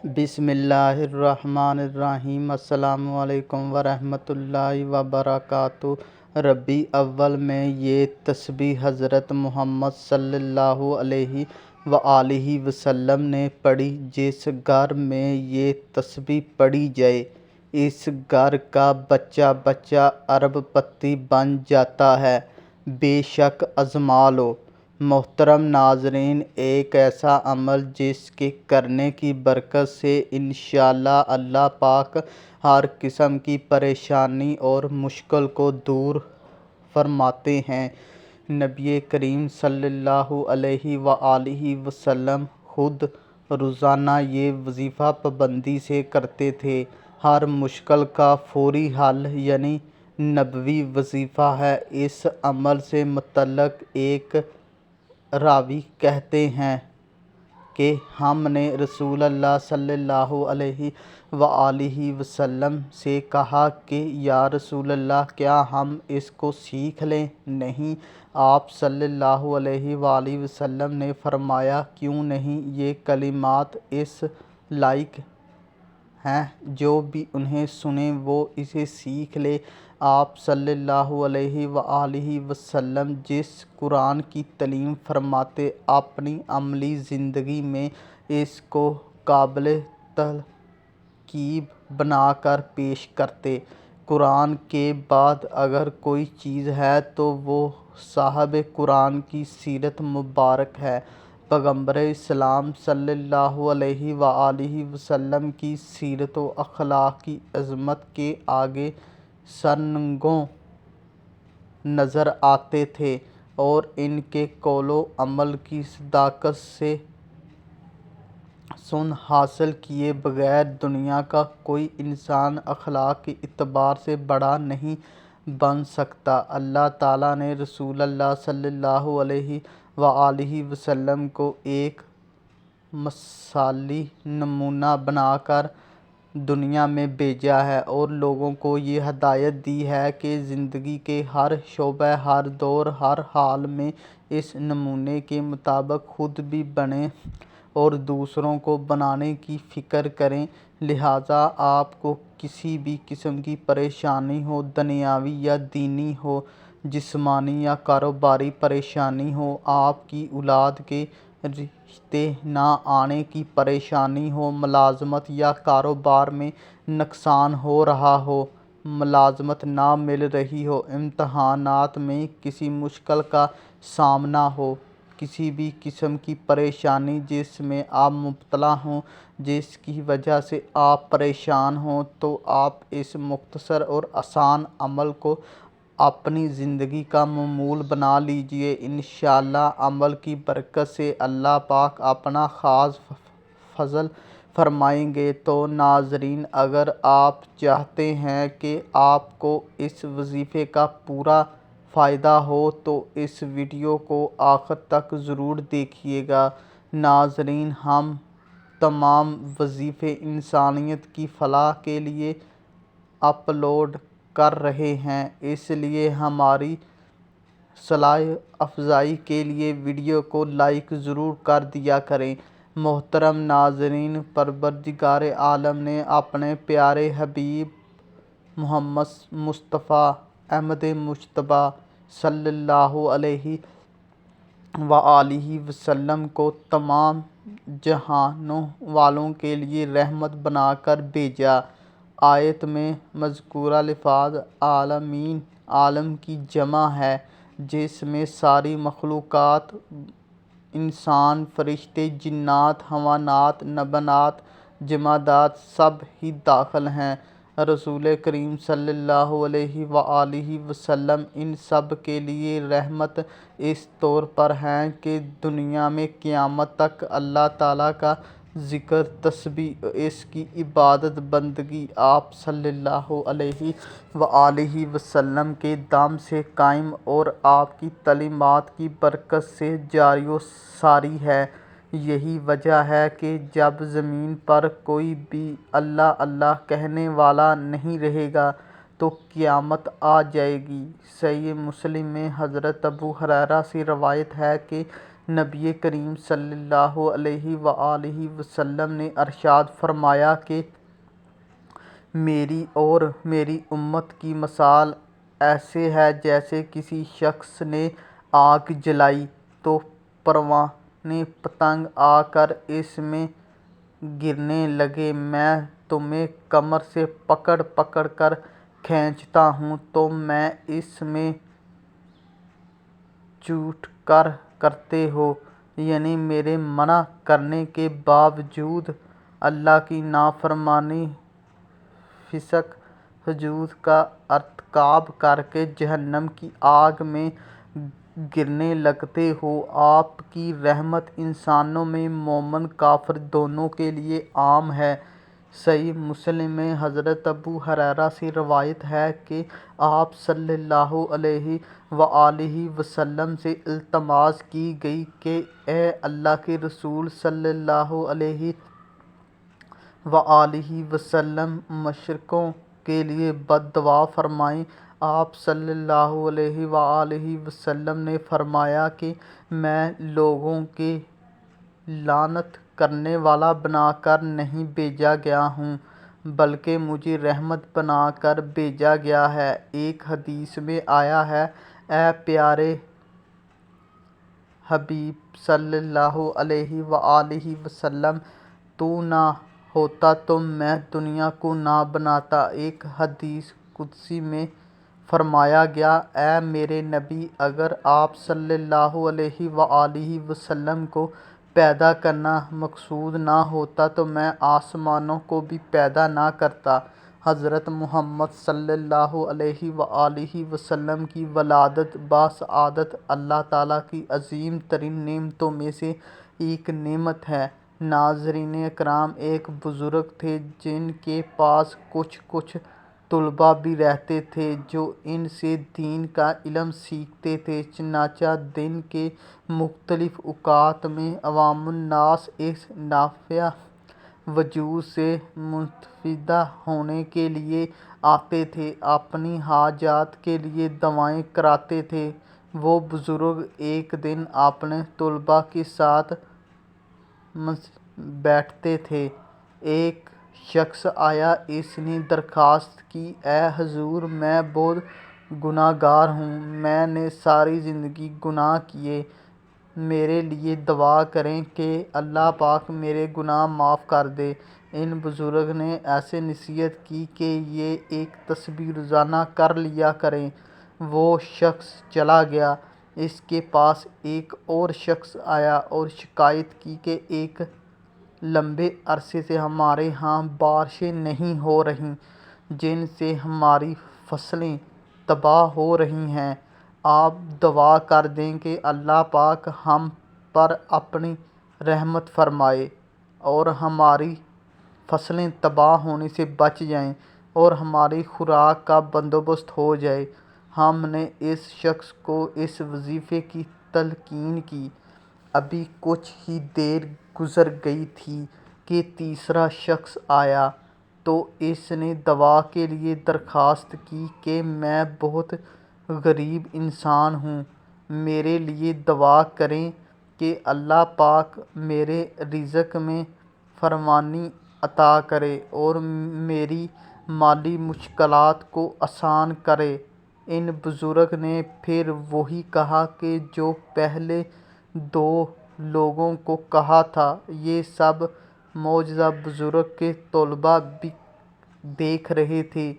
بسم اللہ الرحمن الرحیم۔ السلام علیکم ورحمۃ اللہ وبرکاتہ۔ ربیع اول میں یہ تسبیح حضرت محمد صلی اللہ علیہ وآلہ وسلم نے پڑھی۔ جس گھر میں یہ تسبیح پڑھی جائے اس گھر کا بچہ بچہ ارب پتی بن جاتا ہے۔ بے شک آزما لو۔ محترم ناظرین، ایک ایسا عمل جس کے کرنے کی برکت سے انشاءاللہ اللہ پاک ہر قسم کی پریشانی اور مشکل کو دور فرماتے ہیں۔ نبی کریم صلی اللہ علیہ وآلہ وسلم خود روزانہ یہ وظیفہ پابندی سے کرتے تھے۔ ہر مشکل کا فوری حل یعنی نبوی وظیفہ ہے۔ اس عمل سے متعلق ایک راوی کہتے ہیں کہ ہم نے رسول اللہ صلی اللہ علیہ وآلہ وسلم سے کہا کہ یا رسول اللہ، کیا ہم اس کو سیکھ لیں؟ نہیں۔ آپ صلی اللہ علیہ وآلہ وسلم نے فرمایا، کیوں نہیں؟ یہ کلمات اس لائق ہیں جو بھی انہیں سنے وہ اسے سیکھ لے۔ آپ صلی اللہ علیہ وآلہ وسلم جس قرآن کی تعلیم فرماتے، اپنی عملی زندگی میں اس کو قابل ترکیب بنا کر پیش کرتے۔ قرآن کے بعد اگر کوئی چیز ہے تو وہ صاحب قرآن کی سیرت مبارک ہے۔ پیغمبر اسلام صلی اللہ علیہ وآلہ وسلم کی سیرت و اخلاق کی عظمت کے آگے سرنگوں نظر آتے تھے اور ان کے قول و عمل کی صداقت سے سن حاصل کیے بغیر دنیا کا کوئی انسان اخلاق کے اعتبار سے بڑا نہیں بن سکتا۔ اللہ تعالیٰ نے رسول اللہ صلی اللہ علیہ وآلہ وسلم کو ایک مثالی نمونہ بنا کر دنیا میں بھیجا ہے اور لوگوں کو یہ ہدایت دی ہے کہ زندگی کے ہر شعبہ، ہر دور، ہر حال میں اس نمونے کے مطابق خود بھی بنیں اور دوسروں کو بنانے کی فکر کریں۔ لہٰذا آپ کو کسی بھی قسم کی پریشانی ہو، دنیاوی یا دینی ہو، جسمانی یا کاروباری پریشانی ہو، آپ کی اولاد کے رشتے نہ آنے کی پریشانی ہو، ملازمت یا کاروبار میں نقصان ہو رہا ہو، ملازمت نہ مل رہی ہو، امتحانات میں کسی مشکل کا سامنا ہو، کسی بھی قسم کی پریشانی جس میں آپ مبتلا ہوں، جس کی وجہ سے آپ پریشان ہوں، تو آپ اس مختصر اور آسان عمل کو اپنی زندگی کا معمول بنا لیجئے۔ انشاءاللہ عمل کی برکت سے اللہ پاک اپنا خاص فضل فرمائیں گے۔ تو ناظرین، اگر آپ چاہتے ہیں کہ آپ کو اس وظیفے کا پورا فائدہ ہو تو اس ویڈیو کو آخر تک ضرور دیکھیے گا۔ ناظرین، ہم تمام وظیفے انسانیت کی فلاح کے لیے اپلوڈ کر رہے ہیں، اس لیے ہماری حوصلہ افزائی کے لیے ویڈیو کو لائک ضرور کر دیا کریں۔ محترم ناظرین، پروردگار عالم نے اپنے پیارے حبیب محمد مصطفیٰ احمد مجتبیٰ صلی اللہ علیہ وآلہ وسلم کو تمام جہانوں والوں کے لیے رحمت بنا کر بھیجا۔ آیت میں مذکورہ لفظ عالمین عالم کی جمع ہے، جس میں ساری مخلوقات، انسان، فرشتے، جنات، حیوانات، نباتات، جمادات سب ہی داخل ہیں۔ رسول کریم صلی اللہ علیہ وآلہ وسلم ان سب کے لیے رحمت اس طور پر ہیں کہ دنیا میں قیامت تک اللہ تعالیٰ کا ذکر، تسبیح، اس کی عبادت بندگی آپ صلی اللہ علیہ وآلہ وسلم کے دم سے قائم اور آپ کی تعلیمات کی برکت سے جاری و ساری ہے۔ یہی وجہ ہے کہ جب زمین پر کوئی بھی اللہ اللہ کہنے والا نہیں رہے گا تو قیامت آ جائے گی۔ صحیح مسلم میں حضرت ابو ہریرہ سے روایت ہے کہ نبی کریم صلی اللہ علیہ وآلہ وسلم نے ارشاد فرمایا کہ میری اور میری امت کی مثال ایسے ہے جیسے کسی شخص نے آگ جلائی تو پروانے پتنگ آ کر اس میں گرنے لگے۔ میں تمہیں کمر سے پکڑ پکڑ کر کھینچتا ہوں تو میں اس میں چوٹ کر کرتے ہو، یعنی میرے منع کرنے کے باوجود اللہ کی نافرمانی، فسق فجور کا ارتکاب کر کے جہنم کی آگ میں گرنے لگتے ہو۔ آپ کی رحمت انسانوں میں مومن کافر دونوں کے لیے عام ہے۔ صحیح مسلم میں حضرت ابو ہریرہ سے روایت ہے کہ آپ صلی اللہ علیہ وآلہ وسلم سے التماس کی گئی کہ اے اللہ کے رسول صلی اللہ علیہ وآلہ وسلم مشرکوں کے لیے بد دعا فرمائیں۔ آپ صلی اللہ علیہ وآلہ وسلم نے فرمایا کہ میں لوگوں کے لعنت کرنے والا بنا کر نہیں بھیجا گیا ہوں بلکہ مجھے رحمت بنا کر بھیجا گیا ہے۔ ایک حدیث میں آیا ہے، اے پیارے حبیب صلی اللہ علیہ وآلہ وسلم، تو نہ ہوتا تو میں دنیا کو نہ بناتا۔ ایک حدیث قدسی میں فرمایا گیا، اے میرے نبی، اگر آپ صلی اللہ علیہ وآلہ وسلم کو پیدا کرنا مقصود نہ ہوتا تو میں آسمانوں کو بھی پیدا نہ کرتا۔ حضرت محمد صلی اللہ علیہ وآلہ وسلم کی ولادت باسعادت اللہ تعالیٰ کی عظیم ترین نعمتوں میں سے ایک نعمت ہے۔ ناظرین اکرام، ایک بزرگ تھے جن کے پاس کچھ طلباء بھی رہتے تھے جو ان سے دین کا علم سیکھتے تھے۔ چنانچہ دن کے مختلف اوقات میں عوام الناس اس نافع وجود سے مستفید ہونے کے لیے آتے تھے، اپنی حاجات کے لیے دعائیں کراتے تھے۔ وہ بزرگ ایک دن اپنے طلباء کے ساتھ بیٹھتے تھے۔ ایک شخص آیا، اس نے درخواست کی، اے حضور، میں بہت گناہ گار ہوں، میں نے ساری زندگی گناہ کیے، میرے لیے دعا کریں کہ اللہ پاک میرے گناہ معاف کر دے۔ ان بزرگ نے ایسے نصیحت کی کہ یہ ایک تسبیح روزانہ کر لیا کریں۔ وہ شخص چلا گیا۔ اس کے پاس ایک اور شخص آیا اور شکایت کی کہ ایک لمبے عرصے سے ہمارے ہاں بارشیں نہیں ہو رہیں جن سے ہماری فصلیں تباہ ہو رہی ہیں، آپ دعا کر دیں کہ اللہ پاک ہم پر اپنی رحمت فرمائے اور ہماری فصلیں تباہ ہونے سے بچ جائیں اور ہماری خوراک کا بندوبست ہو جائے۔ ہم نے اس شخص کو اس وظیفے کی تلقین کی۔ ابھی کچھ ہی دیر گزر گئی تھی کہ تیسرا شخص آیا تو اس نے دعا کے لیے درخواست کی کہ میں بہت غریب انسان ہوں، میرے لیے دعا کریں کہ اللہ پاک میرے رزق میں فراوانی عطا کرے اور میری مالی مشکلات کو آسان کرے۔ ان بزرگ نے پھر وہی کہا کہ جو پہلے دو لوگوں کو کہا تھا۔ یہ سب معجزہ بزرگ کے طلباء بھی دیکھ رہے تھے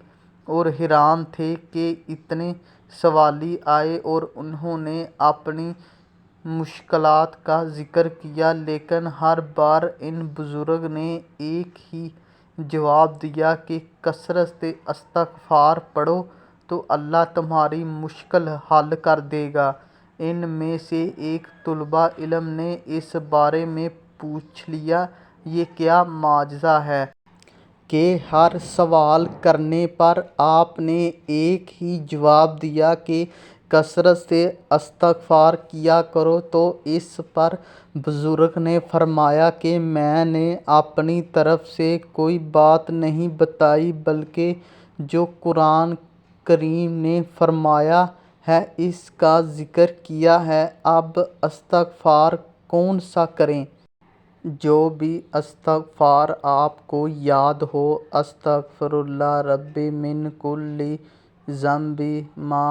اور حیران تھے کہ اتنے سوالی آئے اور انہوں نے اپنی مشکلات کا ذکر کیا، لیکن ہر بار ان بزرگ نے ایک ہی جواب دیا کہ کثرت سے استغفار پڑھو تو اللہ تمہاری مشکل حل کر دے گا۔ ان میں سے ایک طالب علم نے اس بارے میں پوچھ لیا، یہ کیا معجزہ ہے کہ ہر سوال کرنے پر آپ نے ایک ہی جواب دیا کہ کثرت سے استغفار کیا کرو؟ تو اس پر بزرگ نے فرمایا کہ میں نے اپنی طرف سے کوئی بات نہیں بتائی بلکہ جو قرآن کریم نے فرمایا ہے اس کا ذکر کیا ہے، اب استغفار کون سا کریں؟ جو بھی استغفار آپ کو یاد ہو، استغفر اللہ ربی من کل ذنب ما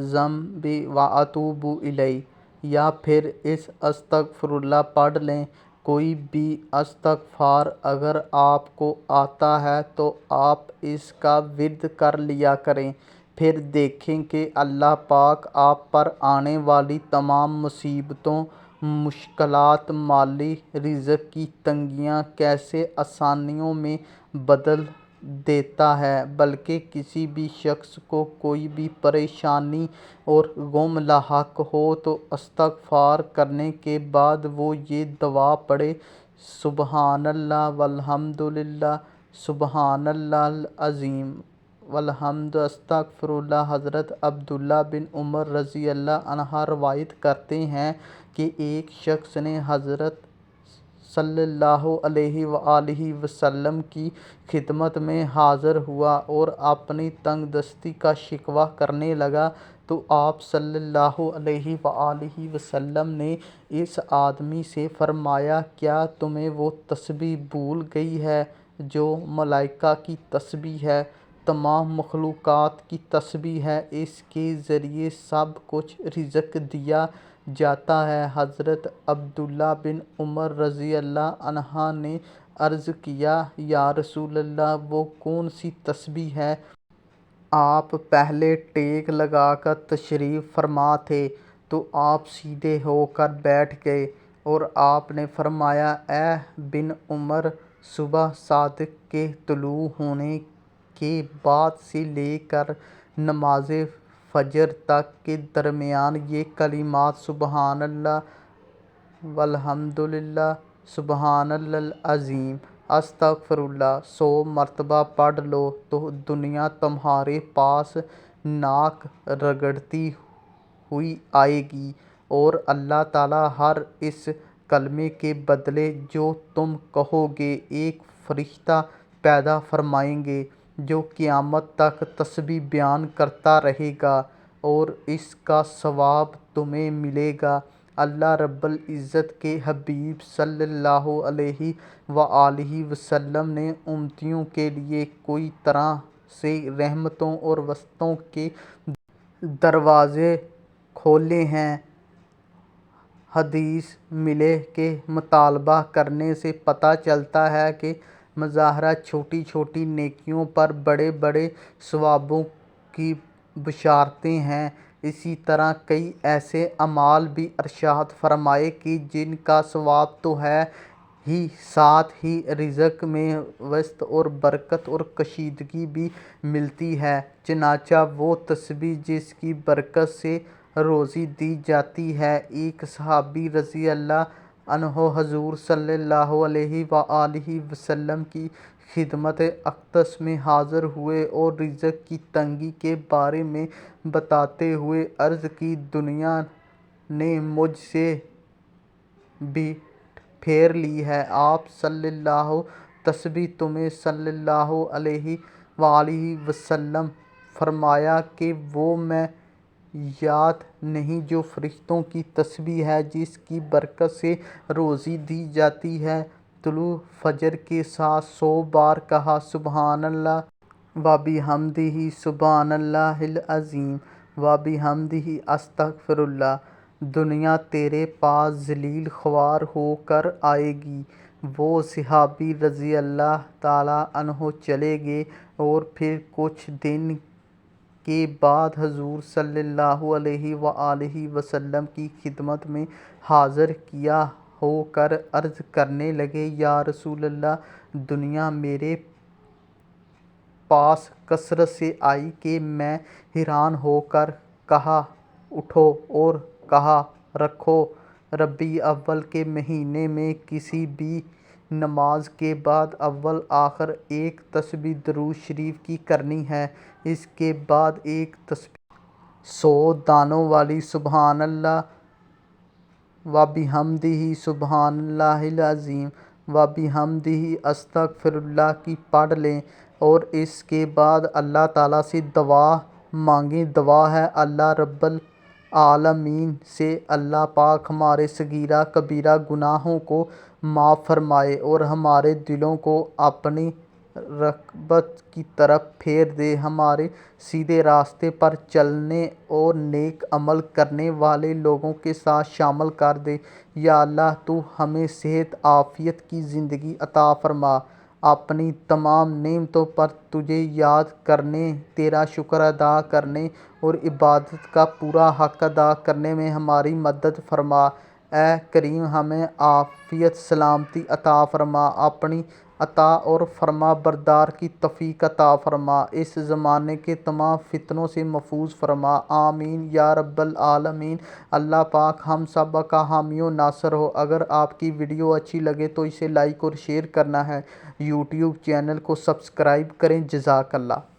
ذنب واتوب الیہ، یا پھر اس استغفر اللہ پڑھ لیں۔ کوئی بھی استغفار اگر آپ کو آتا ہے تو آپ اس کا ورد کر لیا کریں، پھر دیکھیں کہ اللہ پاک آپ پر آنے والی تمام مصیبتوں، مشکلات، مالی رزق کی تنگیاں کیسے آسانیوں میں بدل دیتا ہے۔ بلکہ کسی بھی شخص کو کوئی بھی پریشانی اور غم لاحق ہو تو استغفار کرنے کے بعد وہ یہ دعا پڑھے، سبحان اللہ والحمد للہ، سبحان اللہ العظیم والحمد، استغفر اللہ۔ حضرت عبداللہ بن عمر رضی اللہ عنہ روایت کرتے ہیں کہ ایک شخص نے حضرت صلی اللہ علیہ وآلہ وسلم کی خدمت میں حاضر ہوا اور اپنی تنگ دستی کا شکوہ کرنے لگا، تو آپ صلی اللہ علیہ وآلہ وسلم نے اس آدمی سے فرمایا، کیا تمہیں وہ تسبیح بھول گئی ہے جو ملائکہ کی تسبیح ہے، تمام مخلوقات کی تسبیح ہے، اس کے ذریعے سب کچھ رزق دیا جاتا ہے؟ حضرت عبداللہ بن عمر رضی اللہ عنہ نے عرض کیا، یا رسول اللہ، وہ کون سی تسبیح ہے؟ آپ پہلے ٹیک لگا کر تشریف فرما تھے تو آپ سیدھے ہو کر بیٹھ گئے اور آپ نے فرمایا، اے بن عمر، صبح صادق کے طلوع ہونے کے بعد سے لے کر نماز فجر تک کے درمیان یہ کلمات سبحان اللہ والحمد للہ، سبحان اللہ العظیم، استغفر اللہ 100 مرتبہ پڑھ لو تو دنیا تمہارے پاس ناک رگڑتی ہوئی آئے گی، اور اللہ تعالیٰ ہر اس کلمے کے بدلے جو تم کہو گے ایک فرشتہ پیدا فرمائیں گے جو قیامت تک تسبیح بیان کرتا رہے گا، اور اس کا ثواب تمہیں ملے گا۔ اللہ رب العزت کے حبیب صلی اللہ علیہ وآلہ وسلم نے امتیوں کے لیے کئی طرح سے رحمتوں اور وسعتوں کے دروازے کھولے ہیں۔ حدیث ملے کہ مطالبہ کرنے سے پتہ چلتا ہے کہ مظاہرہ چھوٹی چھوٹی نیکیوں پر بڑے بڑے ثوابوں کی بشارتیں ہیں۔ اسی طرح کئی ایسے اعمال بھی ارشاد فرمائے کہ جن کا ثواب تو ہے ہی، ساتھ ہی رزق میں وسعت اور برکت اور کشیدگی بھی ملتی ہے۔ چنانچہ وہ تسبیح جس کی برکت سے روزی دی جاتی ہے، ایک صحابی رضی اللہ عنہ حضور صلی اللہ علیہ وآلہ وسلم کی خدمت اقدس میں حاضر ہوئے اور رزق کی تنگی کے بارے میں بتاتے ہوئے عرض کی، دنیا نے مجھ سے بھی پھیر لی ہے۔ آپ صلی اللہ تسبیح تمہیں صلی اللہ علیہ وآلہ وسلم فرمایا کہ وہ میں یاد نہیں جو فرشتوں کی تسبیح ہے جس کی برکت سے روزی دی جاتی ہے۔ طلوع فجر کے ساتھ 100 بار کہا، سبحان اللہ وبحمدہ، سبحان اللہ العظیم وبحمدہ، استغفر اللہ، دنیا تیرے پاس ذلیل خوار ہو کر آئے گی۔ وہ صحابی رضی اللہ تعالیٰ عنہ چلے گئے اور پھر کچھ دن کے بعد حضور صلی اللہ علیہ وآلہ وسلم کی خدمت میں حاضر کیا ہو کر عرض کرنے لگے، یا رسول اللہ، دنیا میرے پاس کثرت سے آئی کہ میں حیران ہو کر کہا اٹھو اور کہا رکھو۔ ربیع الاول کے مہینے میں کسی بھی نماز کے بعد اول آخر ایک تسبیح درود شریف کی کرنی ہے، اس کے بعد ایک تسبیح 100 دانوں والی سبحان اللہ وبحمدہ، سبحان اللہ العظیم وبحمدہ، استغفر اللہ کی پڑھ لیں، اور اس کے بعد اللہ تعالیٰ سے دعا مانگیں دعا ہے اللہ رب العالمین سے اللہ پاک ہمارے صغیرہ کبیرہ گناہوں کو معاف فرمائے اور ہمارے دلوں کو اپنی رغبت کی طرف پھیر دے، ہمارے سیدھے راستے پر چلنے اور نیک عمل کرنے والے لوگوں کے ساتھ شامل کر دے۔ یا اللہ تو ہمیں صحت عافیت کی زندگی عطا فرما، اپنی تمام نعمتوں پر تجھے یاد کرنے، تیرا شکر ادا کرنے اور عبادت کا پورا حق ادا کرنے میں ہماری مدد فرما۔ اے کریم ہمیں عافیت سلامتی عطا فرما، اپنی اطاع اور فرما بردار کی توفیق عطا فرما، اس زمانے کے تمام فتنوں سے محفوظ فرما، آمین یا رب العالمین۔ اللہ پاک ہم سب کا حامی و ناصر ہو۔ اگر آپ کی ویڈیو اچھی لگے تو اسے لائک اور شیئر کرنا ہے، یوٹیوب چینل کو سبسکرائب کریں۔ جزاک اللہ۔